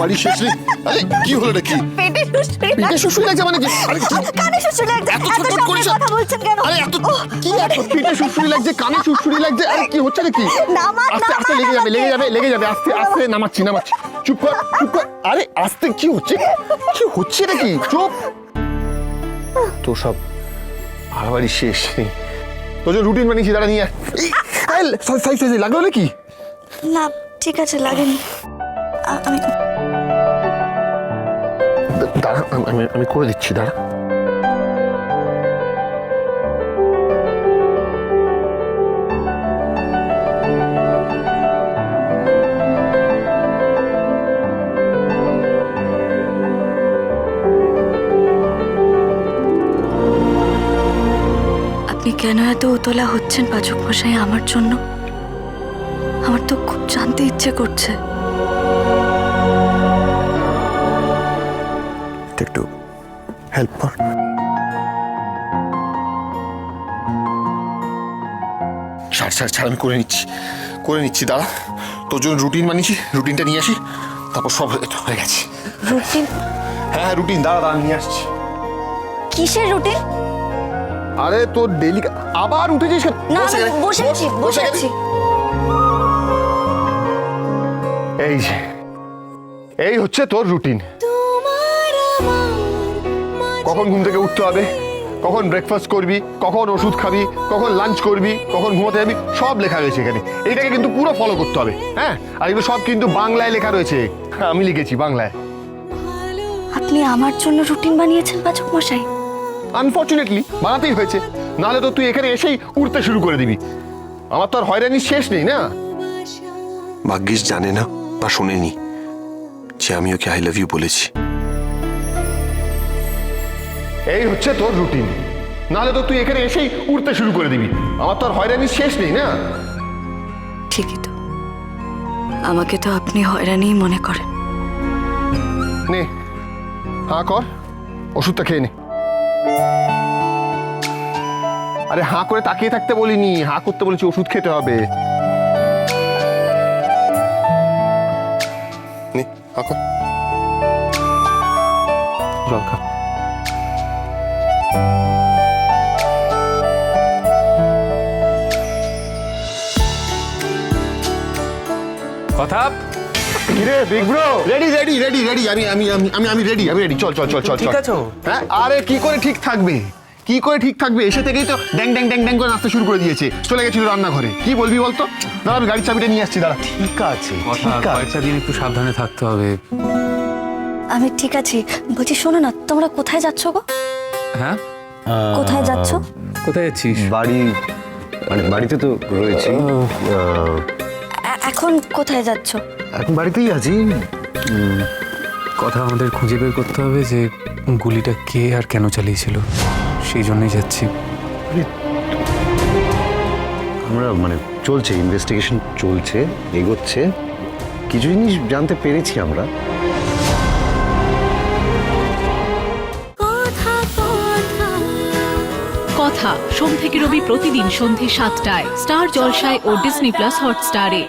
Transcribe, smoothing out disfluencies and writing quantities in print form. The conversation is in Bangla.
বাড়ি শেষ নেই। আরে কি হলো নাকি? পেটে সুশ্রী পেটে সুশ্রী লাগছে মানে কি? আরে কানে সুশ্রী লাগছে। এত এত ছটফট করিস সামনে না। কথা বলছেন কেন? আরে এত কি এত পেটে সুশ্রী লাগছে, কানে সুশ্রী লাগছে। আরে কি হচ্ছে নাকি? নামান, আস্তে আস্তে নামান লেগে যাবে আস্তে আস্তে নামাচ্ছি। চুপ কর। আরে আস্তে কি হচ্ছে নাকি? চুপ। তো সব বাড়ি শেষ নেই। তোর যে রুটিন বানিয়েছি দাঁড়া নিয়ে সরি লাগলো নাকি? না ঠিক আছে লাগেনি। আমি দাঁড়া আমি করে দিচ্ছি দাঁড়া। আপনি কেন এত উতলা হচ্ছেন পাচক মশাই আমার জন্য? আমার তো খুব জানতে ইচ্ছে করছে। একটু হেল্প কর। ছাড় আমি করে নিচ্ছি দাঁড়া। তোর জন্য রুটিন বানিয়েছি, রুটিনটা নিয়ে আসি, তারপর সব হয়ে গেছে। রুটিন? হ্যাঁ রুটিন দাঁড়া নিয়ে আসছি। কিসের রুটিন? আরে তোর ডেলি আবার উঠেছিস? না আমি বসে আছি। এই হচ্ছে তোর রুটিন। কখন ঘুম থেকে উঠতে হবে, কখন ব্রেকফাস্ট করবি, কখন ওষুধ খাবি, কখন লাঞ্চ করবি, কখন ঘুমাতে যাবি, সব লেখা রয়েছে এখানে। এইটাকে কিন্তু পুরো ফলো করতে হবে। হ্যাঁ, আর এগুলো সব কিন্তু বাংলায় লেখা রয়েছে, আমি লিখেছি বাংলায়। আপনি আমার জন্য রুটিন বানিয়েছেন পাচক মশাই? আনফর্চুনেটলি বানাতেই হয়েছে, নাহলে তো তুই এখানে এসেই উঠতে শুরু করে দিবি। আমার তো আর হয়রানির শেষ নেই না। ভাগ্যিস জানে না বা শোনেনি যে আমি ওকে আই লাভ ইউ বলেছি। এই হচ্ছে তোর রুটিন, নাহলে তো তুই এখানে এসেই উঠতে শুরু করে দিবি। আমার তো আর হয়রানির শেষ নেই না। ঠিকই তো, আমাকে তো আপনি হয়রানিই মনে করেন। নে হাঁ কর, ওষুধটা খেয়ে নে। আরে হাঁ করে তাকিয়ে থাকতে বলিনি, হাঁ করতে বলেছি, ওষুধ খেতে হবে। নে হাঁ কর, জল খা। কথা কিরে বিগ ব্রো? রেডি আমি রেডি। চল ঠিক আছো? হ্যাঁ, আরে কি করে ঠিক থাকবে, এসে থেকেই তো ড্যাং করে নাচতে শুরু করে দিয়েছে। চলে গেছিল রান্নাঘরে। কি বলবি বলতো? দাঁড়া আমি গাড়ির চাবিটা নিয়ে আসছি, দাঁড়া। ঠিক আছে, কয়েকটা দিন একটু সাবধানে থাকতে হবে। আমি ঠিক আছি। বলছি শোনো না, তোমরা কোথায় যাচ্ছ গো? হ্যাঁ, কোথায় যাচ্ছ? কোথায় যাচ্ছিস? বাড়িতে তো রয়েছি। এখন কোথায় যাচ্ছ? এখন বাড়িতেই আছি। কথা আমাদের খুঁজে বের করতে হবে যে গুলিটা কে আর কেন চালিয়েছিল, সেই জন্যই যাচ্ছি। আমরা চলছে, ইনভেস্টিগেশন চলছে, এগোচ্ছে, কিছু জিনিস জানতে পেরেছি আমরা। কথা সোম থেকে রবি প্রতিদিন সন্ধে ৭টায় স্টার জলসায় ও ডিজনি প্লাস হটস্টারে।